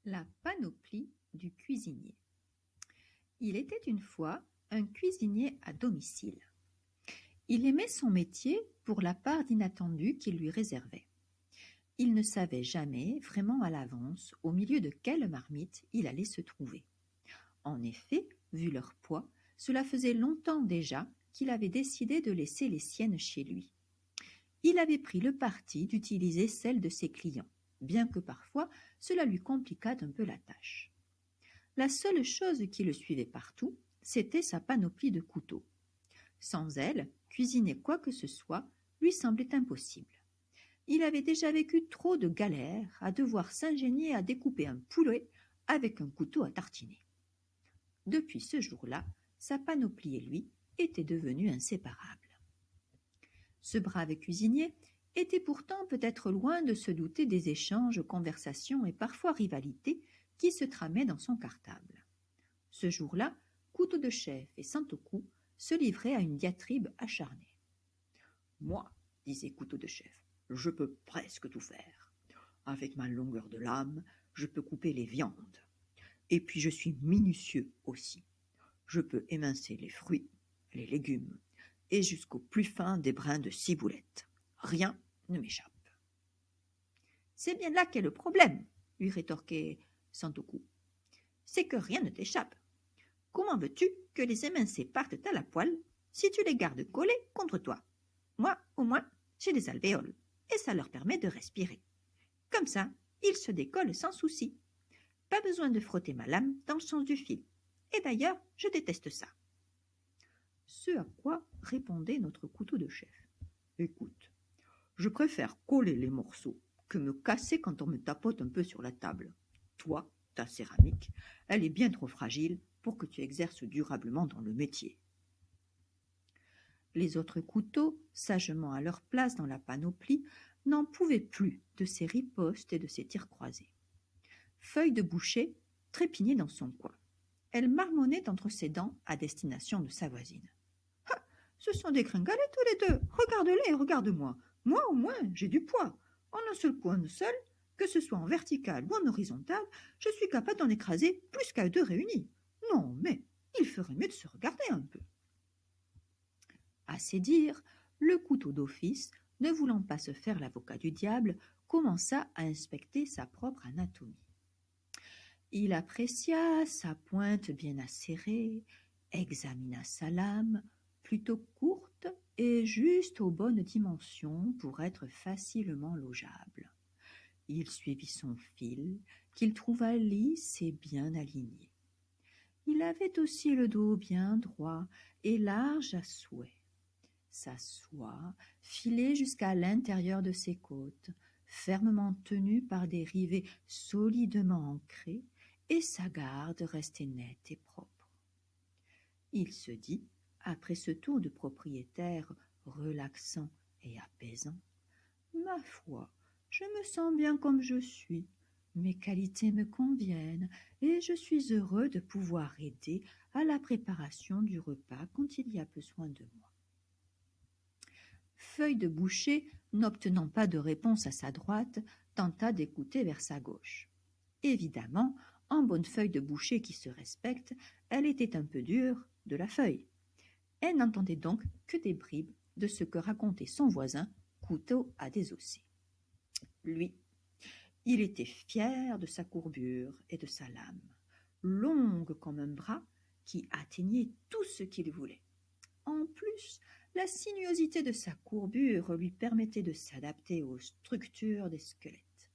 La panoplie du cuisinier. Il était une fois un cuisinier à domicile. Il aimait son métier pour la part d'inattendus qu'il lui réservait. Il ne savait jamais vraiment à l'avance au milieu de quelle marmite il allait se trouver. En effet, vu leur poids, cela faisait longtemps déjà qu'il avait décidé de laisser les siennes chez lui. Il avait pris le parti d'utiliser celles de ses clients, bien que parfois cela lui compliquât un peu la tâche. La seule chose qui le suivait partout, c'était sa panoplie de couteaux. Sans elle, cuisiner quoi que ce soit lui semblait impossible. Il avait déjà vécu trop de galères à devoir s'ingénier à découper un poulet avec un couteau à tartiner. Depuis ce jour-là, sa panoplie et lui étaient devenus inséparables. Ce brave cuisinier était pourtant peut-être loin de se douter des échanges, conversations et parfois rivalités qui se tramaient dans son cartable. Ce jour-là, Couteau de chef et Santoku se livraient à une diatribe acharnée. « Moi, disait Couteau de chef, je peux presque tout faire. Avec ma longueur de lame, je peux couper les viandes. Et puis je suis minutieux aussi. Je peux émincer les fruits, les légumes, et jusqu'au plus fin des brins de ciboulette. Rien ne m'échappe. »« C'est bien là qu'est le problème, lui rétorquait Santoku. C'est que rien ne t'échappe. Comment veux-tu que les émincés partent à la poêle si tu les gardes collés contre toi? Moi, au moins, j'ai des alvéoles, et ça leur permet de respirer. Comme ça, ils se décollent sans souci. Pas besoin de frotter ma lame dans le sens du fil. Et d'ailleurs, je déteste ça. » Ce à quoi répondait notre couteau de chef. « Écoute, je préfère coller les morceaux que me casser quand on me tapote un peu sur la table. Toi, ta céramique, elle est bien trop fragile pour que tu exerces durablement dans le métier. » Les autres couteaux, sagement à leur place dans la panoplie, n'en pouvaient plus de ces ripostes et de ces tirs croisés. Feuille de boucher trépignait dans son coin. Elle marmonnait entre ses dents à destination de sa voisine. « Ah, ce sont des gringalets tous les deux. Regarde-les et regarde-moi. Moi, au moins, j'ai du poids. En un seul coin seul, que ce soit en vertical ou en horizontal, je suis capable d'en écraser plus qu'à eux deux réunis. Non, mais il ferait mieux de se regarder un peu. » À ces dires, le couteau d'office, ne voulant pas se faire l'avocat du diable, commença à inspecter sa propre anatomie. Il apprécia sa pointe bien acérée, examina sa lame, plutôt courte et juste aux bonnes dimensions pour être facilement logeable. Il suivit son fil, qu'il trouva lisse et bien aligné. Il avait aussi le dos bien droit et large à souhait. Sa soie filait jusqu'à l'intérieur de ses côtes, fermement tenue par des rivets solidement ancrés, et sa garde restait nette et propre. Il se dit, après ce tour de propriétaire relaxant et apaisant, « Ma foi, je me sens bien comme je suis. Mes qualités me conviennent et je suis heureux de pouvoir aider à la préparation du repas quand il y a besoin de moi. » Feuille de boucher, n'obtenant pas de réponse à sa droite, tenta d'écouter vers sa gauche. Évidemment, en bonne feuille de boucher qui se respecte, elle était un peu dure de la feuille. Elle n'entendait donc que des bribes de ce que racontait son voisin, couteau à désosser. Lui, il était fier de sa courbure et de sa lame, longue comme un bras qui atteignait tout ce qu'il voulait. En plus, la sinuosité de sa courbure lui permettait de s'adapter aux structures des squelettes.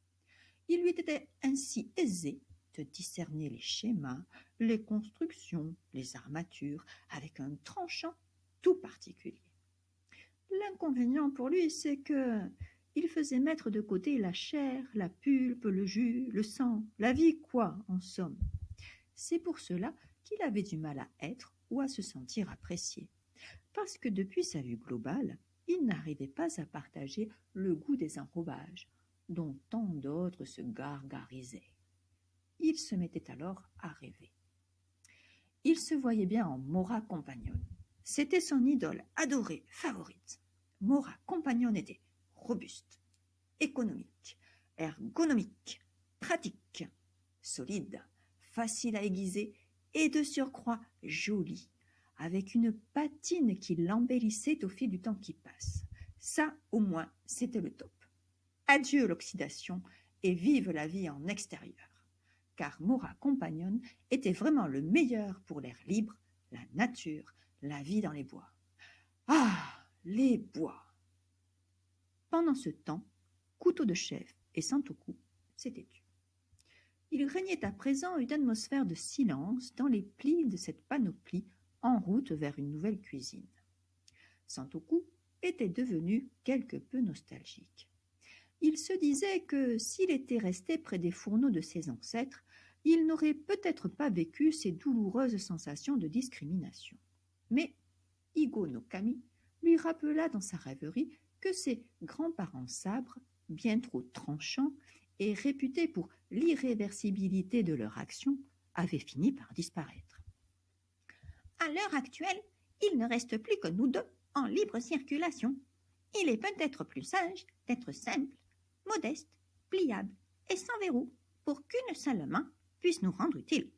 Il lui était ainsi aisé de discerner les schémas, les constructions, les armatures, avec un tranchant tout particulier. L'inconvénient pour lui, c'est que il faisait mettre de côté la chair, la pulpe, le jus, le sang, la vie, quoi, en somme. C'est pour cela qu'il avait du mal à être ou à se sentir apprécié, parce que depuis sa vue globale, il n'arrivait pas à partager le goût des enrobages, dont tant d'autres se gargarisaient. Il se mettait alors à rêver. Il se voyait bien en Mora Compagnon. C'était son idole adorée, favorite. Mora Compagnon était robuste, économique, ergonomique, pratique, solide, facile à aiguiser et de surcroît joli, avec une patine qui l'embellissait au fil du temps qui passe. Ça, au moins, c'était le top. Adieu l'oxydation et vive la vie en extérieur. Car Mora Compagnon était vraiment le meilleur pour l'air libre, la nature, la vie dans les bois. Ah, les bois! Pendant ce temps, Couteau de Chef et Santoku s'étaient tus. Il régnait à présent une atmosphère de silence dans les plis de cette panoplie en route vers une nouvelle cuisine. Santoku était devenu quelque peu nostalgique. Il se disait que s'il était resté près des fourneaux de ses ancêtres, il n'aurait peut-être pas vécu ces douloureuses sensations de discrimination. Mais Igo no Kami lui rappela dans sa rêverie que ses grands-parents sabres, bien trop tranchants et réputés pour l'irréversibilité de leur action, avaient fini par disparaître. À l'heure actuelle, il ne reste plus que nous deux en libre circulation. Il est peut-être plus sage d'être simple, modeste, pliable et sans verrou pour qu'une seule main puisse nous rendre utiles.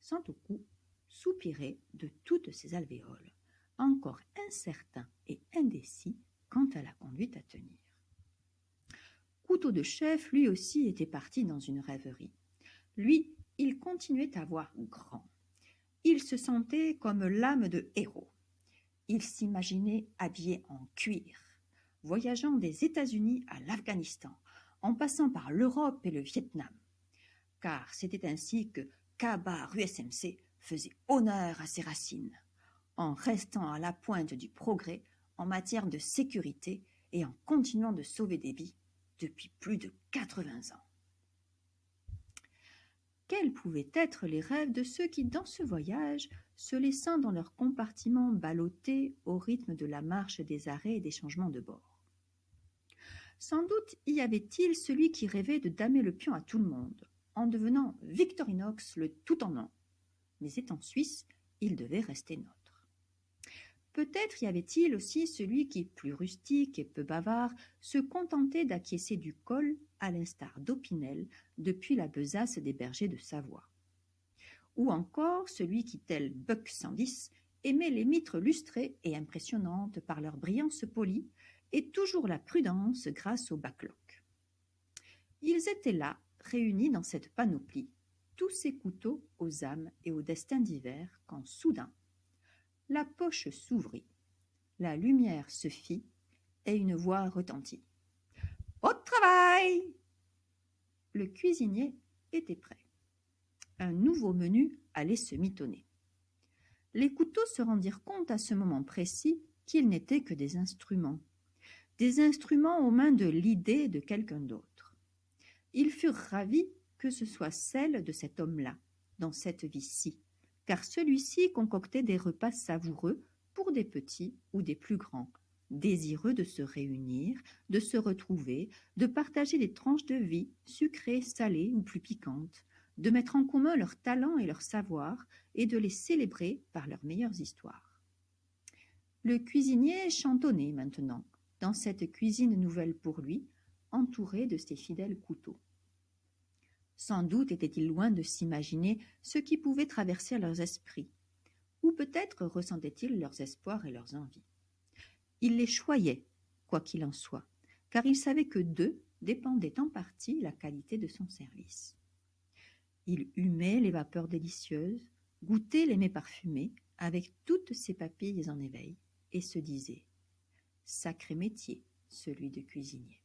Santoku soupirait de toutes ses alvéoles, encore incertain et indécis quant à la conduite à tenir. Couteau de Chef, lui aussi, était parti dans une rêverie. Lui, il continuait à voir grand. Il se sentait comme l'âme de héros. Il s'imaginait habillé en cuir, voyageant des États-Unis à l'Afghanistan, en passant par l'Europe et le Vietnam. Car c'était ainsi que Kabar USMC faisait honneur à ses racines, en restant à la pointe du progrès en matière de sécurité et en continuant de sauver des vies depuis plus de 80 ans. Quels pouvaient être les rêves de ceux qui, dans ce voyage, se laissant dans leur compartiment balloter au rythme de la marche des arrêts et des changements de bord? Sans doute y avait-il celui qui rêvait de damer le pion à tout le monde, en devenant Victorinox le tout en un. Mais étant suisse, il devait rester neutre. Peut-être y avait-il aussi celui qui, plus rustique et peu bavard, se contentait d'acquiescer du col, à l'instar d'Opinel, depuis la besace des bergers de Savoie. Ou encore celui qui, tel Buck 110, aimait les mitres lustrées et impressionnantes par leur brillance polie, et toujours la prudence grâce au backlock. Ils étaient là, réunis dans cette panoplie, tous ces couteaux aux âmes et aux destins divers, quand soudain, la poche s'ouvrit, la lumière se fit, et une voix retentit. « Au travail !» Le cuisinier était prêt. Un nouveau menu allait se mitonner. Les couteaux se rendirent compte à ce moment précis qu'ils n'étaient que des instruments aux mains de l'idée de quelqu'un d'autre. Ils furent ravis que ce soit celle de cet homme-là, dans cette vie-ci, car celui-ci concoctait des repas savoureux pour des petits ou des plus grands, désireux de se réunir, de se retrouver, de partager des tranches de vie, sucrées, salées ou plus piquantes, de mettre en commun leurs talents et leurs savoirs et de les célébrer par leurs meilleures histoires. Le cuisinier chantonnait maintenant, dans cette cuisine nouvelle pour lui, entouré de ses fidèles couteaux. Sans doute était-il loin de s'imaginer ce qui pouvait traverser leurs esprits, ou peut-être ressentaient-ils leurs espoirs et leurs envies. Il les choyait, quoi qu'il en soit, car il savait que d'eux dépendait en partie la qualité de son service. Il humait les vapeurs délicieuses, goûtait les mets parfumés, avec toutes ses papilles en éveil, et se disait « Sacré métier, celui de cuisinier ».